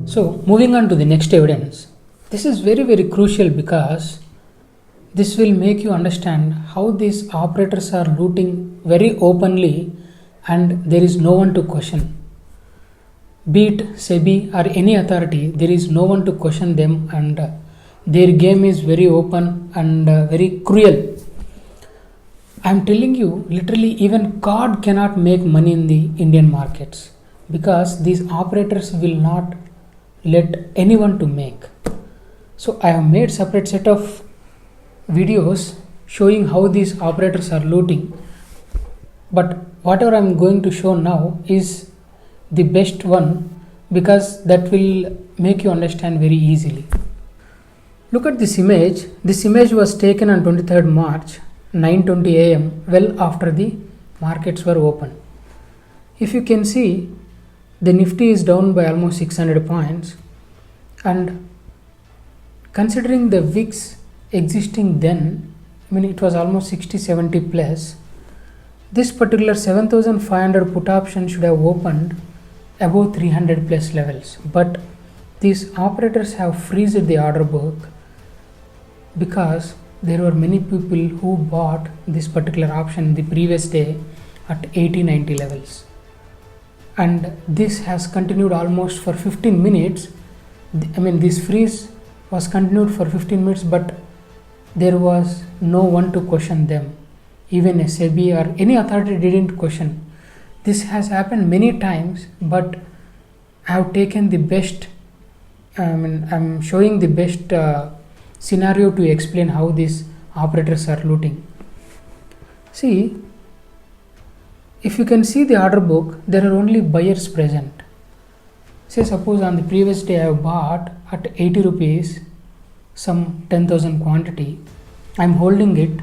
So moving on to the next evidence. This is very crucial because this will make you understand how these operators are looting very openly and there is no one to question. Be it SEBI or any authority, there is no one to question them, and their game is very open and very cruel. I am telling you, literally even God cannot make money in the Indian markets because these operators will not let anyone to make. So I have made separate set of videos showing how these operators are looting, but whatever I am going to show now is the best one because that will make you understand very easily. Look at this image. This image was taken on 23rd March 9:20 am, well after the markets were open. If you can see, the Nifty is down by almost 600 points, and considering the VIX existing then, it was almost 60-70 plus, this particular 7500 put option should have opened above 300 plus levels, but these operators have freezed the order book because there were many people who bought this particular option the previous day at 80-90 levels, and this has continued almost for 15 minutes. This freeze was continued for 15 minutes, but there was no one to question them. Even SEBI or any authority didn't question. This has happened many times, but I have taken the best, I'm showing the best scenario to explain how these operators are looting. See, if you can see the order book, there are only buyers present. Say suppose on the previous day I have bought at 80 rupees some 10,000 quantity. I am holding it.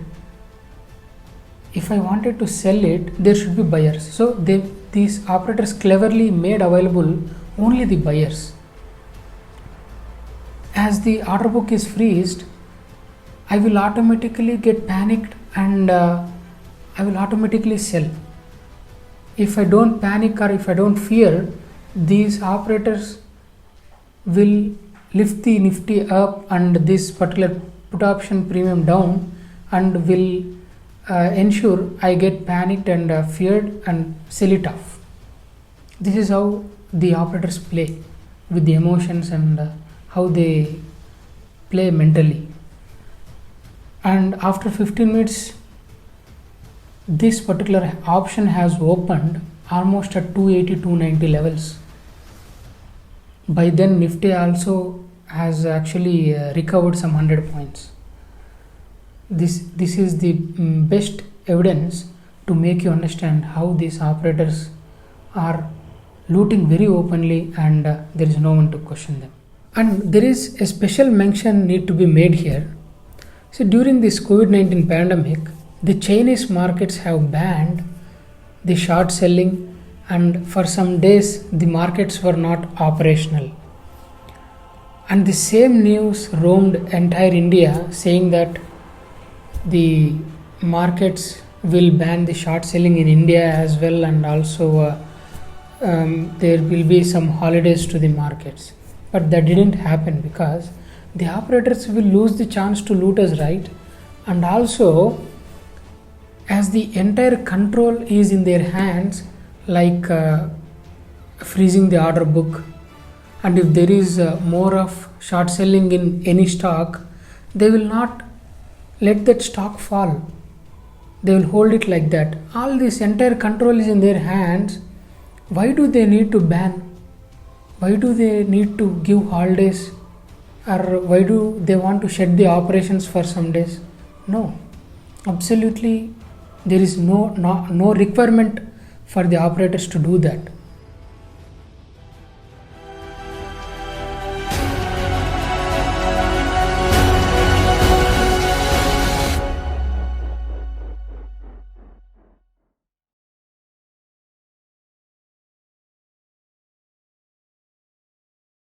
If I wanted to sell it, there should be buyers. So these operators cleverly made available only the buyers. As the order book is freezed, I will automatically get panicked and I will automatically sell. If I don't panic or if I don't fear, these operators will lift the Nifty up and this particular put option premium down, and will ensure I get panicked and feared and sell it off. This is how the operators play with the emotions and how they play mentally. And after 15 minutes, this particular option has opened almost at 280-290 levels. By then Nifty also has actually recovered some 100 points. This is the best evidence to make you understand how these operators are looting very openly and there is no one to question them. And there is a special mention need to be made here. So during this COVID-19 pandemic, the Chinese markets have banned the short selling, and for some days the markets were not operational. And the same news roamed entire India saying that the markets will ban the short selling in India as well, and also there will be some holidays to the markets. But that didn't happen because the operators will lose the chance to loot us, right? And also, as the entire control is in their hands, like freezing the order book, and if there is more of short selling in any stock, they will not let that stock fall. They will hold it like that. All this entire control is in their hands. Why do they need to ban? Why do they need to give holidays? Or why do they want to shut the operations for some days? No, absolutely there is no requirement for the operators to do that.